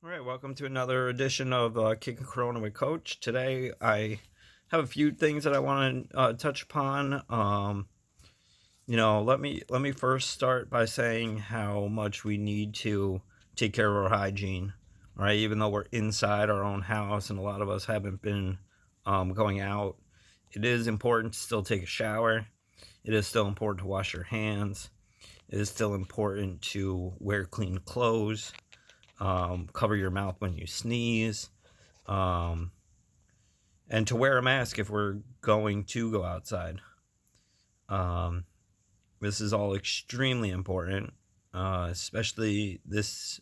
All right, welcome to another edition of Kicking Corona with Coach. Today, I have a few things that I want to touch upon. Let me first start by saying how much we need to take care of our hygiene. All right, even though we're inside our own house and a lot of us haven't been going out, it is important to still take a shower. It is still important to wash your hands. It is still important to wear clean clothes. Cover your mouth when you sneeze, um, and to wear a mask if we're going to go outside. Um, this is all extremely important, especially this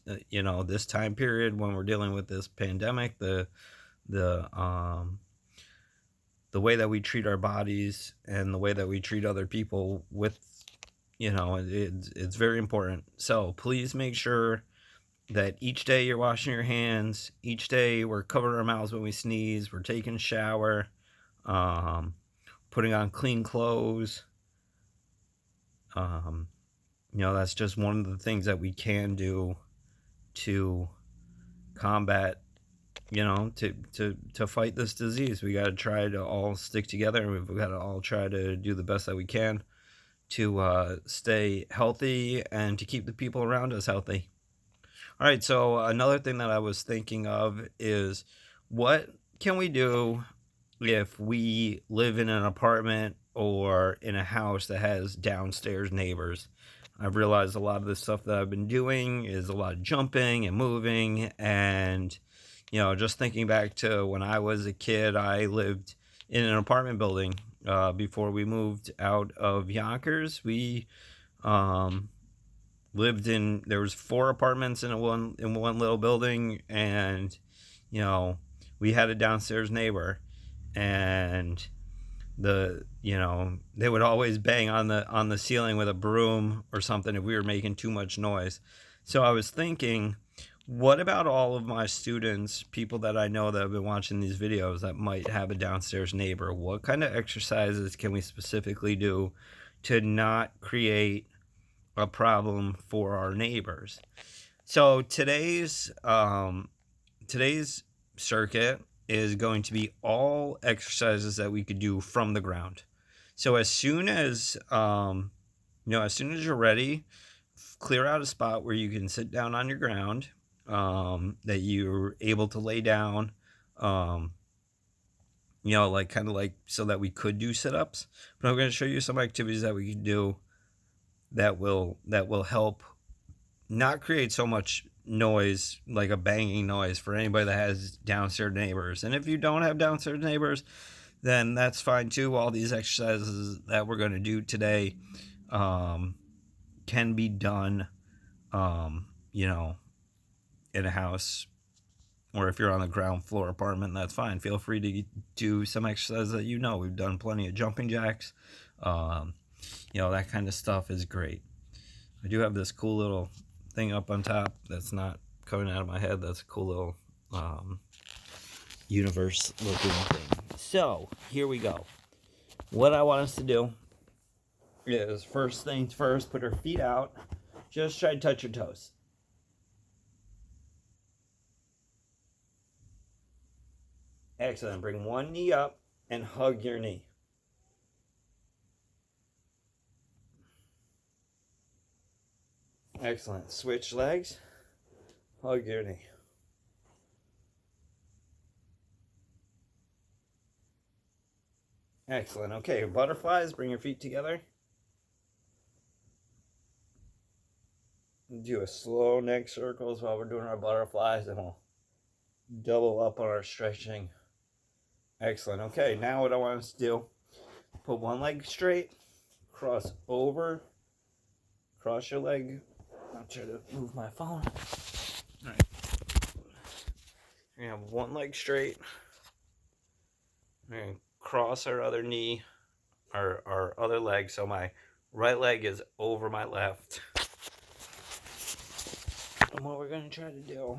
time period when we're dealing with this pandemic. The the way that we treat our bodies and the way that we treat other people with it's very important. So please make sure that each day you're washing your hands, each day we're covering our mouths when we sneeze, we're taking a shower, um, putting on clean clothes. Um, that's just one of the things that we can do to combat, to fight this disease. We got to try to all stick together, and we've got to all try to do the best that we can to stay healthy and to keep the people around us healthy. All right, so another thing that I was thinking of is what can we do if we live in an apartment or in a house that has downstairs neighbors? I've realized a lot of the stuff that I've been doing is a lot of jumping and moving. And, just thinking back to when I was a kid, I lived in an apartment building before we moved out of Yonkers. We um, there was 4 apartments in one little building, and we had a downstairs neighbor, and they would always bang on the ceiling with a broom or something if we were making too much noise. So I was thinking, what about all of my students, people that I know that have been watching these videos that might have a downstairs neighbor? What kind of exercises can we specifically do to not create a problem for our neighbors? So today's circuit is going to be all exercises that we could do from the ground. So as soon as you're ready, clear out a spot where you can sit down on your ground, that you're able to lay down, um, like kind of like so that we could do sit-ups. But I'm going to show you some activities that we can do that will help not create so much noise, like a banging noise, for anybody that has downstairs neighbors. And if you don't have downstairs neighbors, then that's fine too. All these exercises that we're going to do today um, can be done, um, you know, in a house, or if you're on a ground floor apartment, that's fine. Feel free to do some exercises that we've done plenty of jumping jacks. Um, that kind of stuff is great. I do have this cool little thing up on top that's not coming out of my head. That's a cool little universe looking thing. So here we go. What I want us to do is, first things first, put our feet out. Just try to touch your toes. Excellent. Bring one knee up and hug your knee. Excellent. Switch legs. Hug your knee. Excellent. Okay, butterflies. Bring your feet together. Do a slow neck circles while we're doing our butterflies, and we'll double up on our stretching. Excellent. Okay, now what I want us to do, put one leg straight, cross over, cross your leg. I'll try to move my phone. All right. We're going to have one leg straight. We're going to cross our other knee, our other leg, so my right leg is over my left. And what we're going to try to do,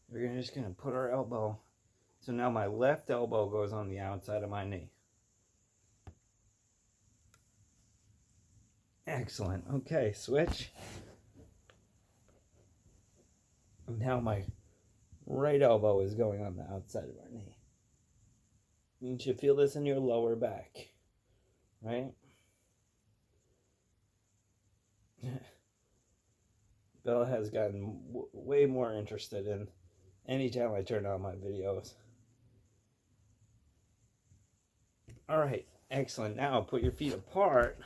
we're just going to put our elbow, so now my left elbow goes on the outside of my knee. Excellent. Okay, switch. Now my right elbow is going on the outside of our knee. You should feel this in your lower back, right? Bella has gotten way more interested in anytime I turn on my videos. All right, excellent. Now put your feet apart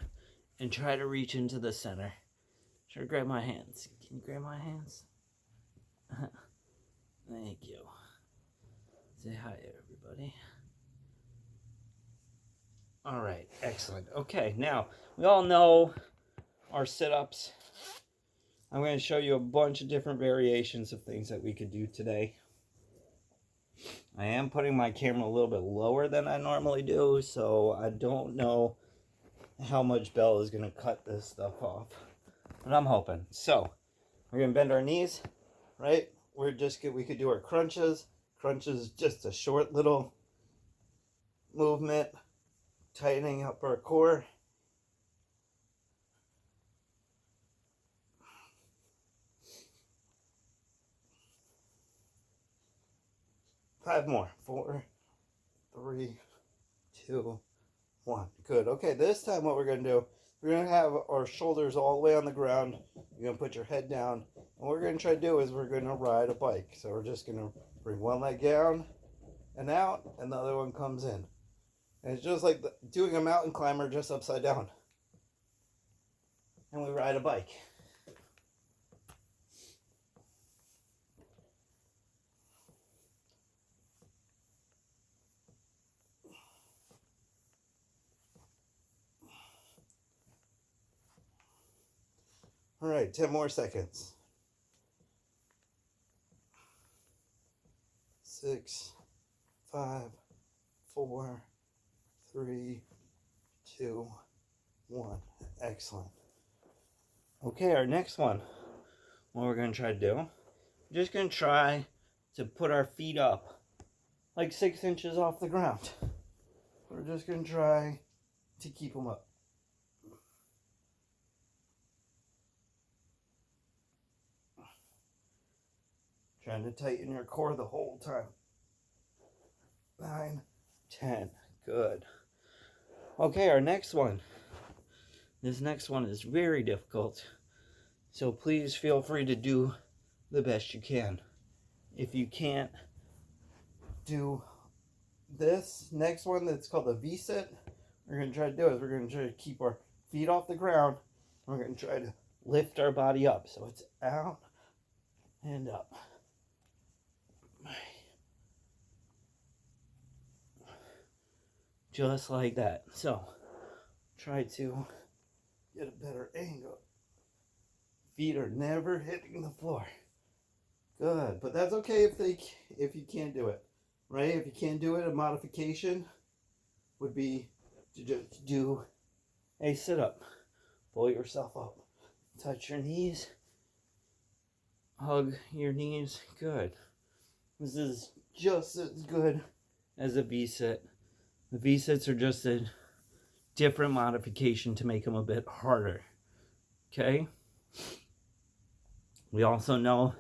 and try to reach into the center. Sure, grab my hands. Can you grab my hands? Thank you. Say hi, everybody. All right, excellent. Okay, now we all know our sit-ups. I'm going to show you a bunch of different variations of things that we could do today. I am putting my camera a little bit lower than I normally do, so I don't know how much Bella is going to cut this stuff off, but I'm hoping. So we're going to bend our knees, right? We could do our crunches. Crunches, just a short little movement, tightening up our core. Five more. 4, 3, 2, 1. Good. Okay, this time what we're going to do, we're going to have our shoulders all the way on the ground. You're going to put your head down. And what we're going to try to do is we're going to ride a bike. So we're just going to bring one leg down and out, and the other one comes in. And it's just like doing a mountain climber just upside down. And we ride a bike. All right, 10 more seconds. 6, 5, 4, 3, 2, 1. Excellent. Okay, our next one, what we're going to try to do, we're just going to try to put our feet up like 6 inches off the ground. We're just going to try to keep them up. Trying to tighten your core the whole time. 9, 10. Good. Okay, our next one. This next one is very difficult. So please feel free to do the best you can. If you can't do this next one that's called a V-sit, we're going to try to do is we're going to try to keep our feet off the ground. We're going to try to lift our body up. So it's out and up. Just like that. So try to get a better angle. Feet are never hitting the floor. Good, but that's okay if you can't do it, right? If you can't do it, a modification would be to just do a sit-up. Pull yourself up. Touch your knees. Hug your knees. Good. This is just as good as a V-sit. The V-sits are just a different modification to make them a bit harder. Okay? We also know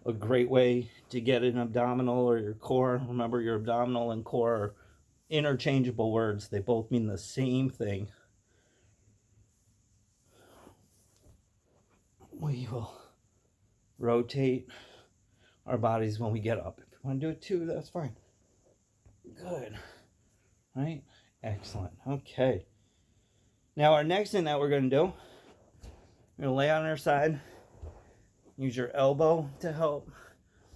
a great way to get an abdominal or your core. Remember, your abdominal and core are interchangeable words. They both mean the same thing. We will rotate our bodies when we get up. If you want to do it too, that's fine. Good. Right? Excellent. Okay. Now our next thing that we're going to do, we're going to lay on our side. Use your elbow to help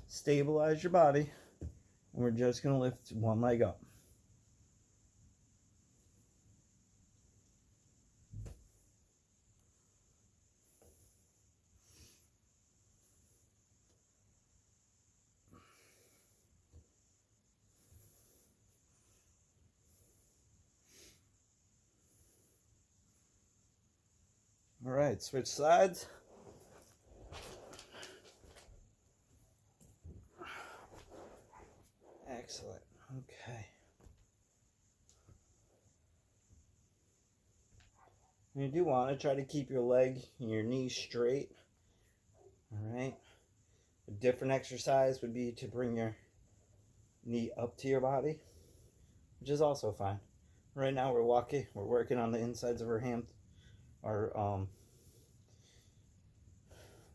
stabilize your body. And we're just going to lift one leg up. All right, switch sides. Excellent. Okay. You do want to try to keep your leg and your knees straight. All right. different exercise would be to bring your knee up to your body, which is also fine. Right now we're working on the insides of our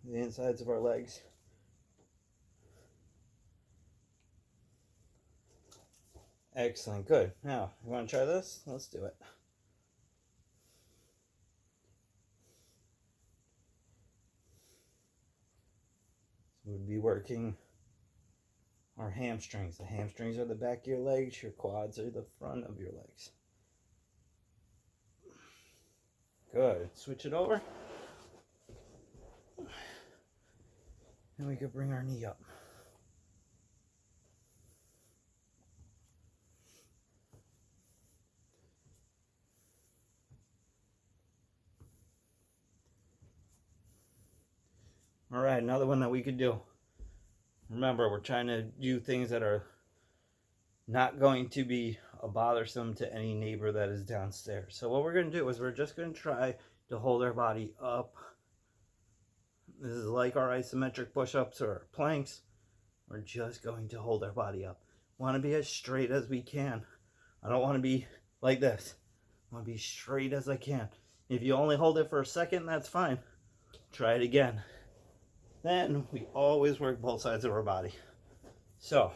the insides of our legs. Excellent, good. Now, you want to try this? Let's do it. So we'd be working our hamstrings. The hamstrings are the back of your legs, your quads are the front of your legs. Good. Switch it over. And we could bring our knee up. All right, another one that we could do. Remember, we're trying to do things that are not going to be bothersome to any neighbor that is downstairs. So what we're going to do is we're just going to try to hold our body up. This is like our isometric push-ups or planks. We're just going to hold our body up. Want to be as straight as we can. I don't want to be like this. I want to be straight as I can. If you only hold it for a second, that's fine. Try it again. Then we always work both sides of our body. So,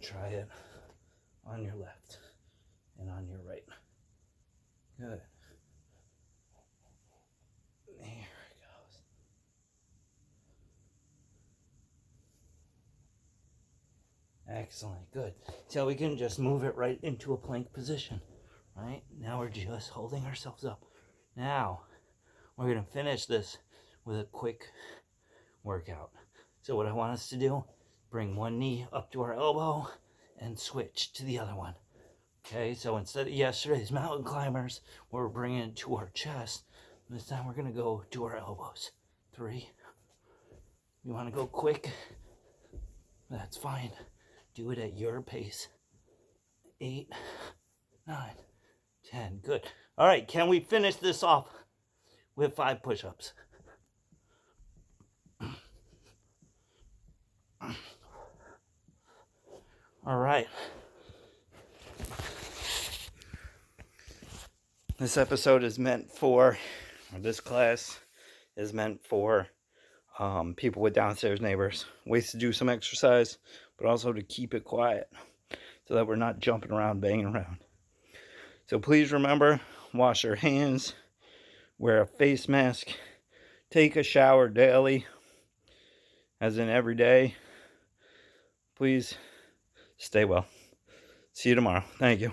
try it on your left and on your right. Good. There it goes. Excellent, good. So we can just move it right into a plank position, right? Now we're just holding ourselves up. Now, we're going to finish this with a quick workout. So what I want us to do, bring one knee up to our elbow and switch to the other one. Okay, so instead of yesterday's mountain climbers, we're bringing it to our chest. This time we're going to go to our elbows. 3. You want to go quick? That's fine. Do it at your pace. 8, 9, 10. Good. All right, can we finish this off with 5 push-ups? All right. This episode is meant for, or this class is meant for people with downstairs neighbors. Ways to do some exercise, but also to keep it quiet so that we're not jumping around, banging around. So please remember, wash your hands, wear a face mask, take a shower daily, as in every day. Please stay well. See you tomorrow. Thank you.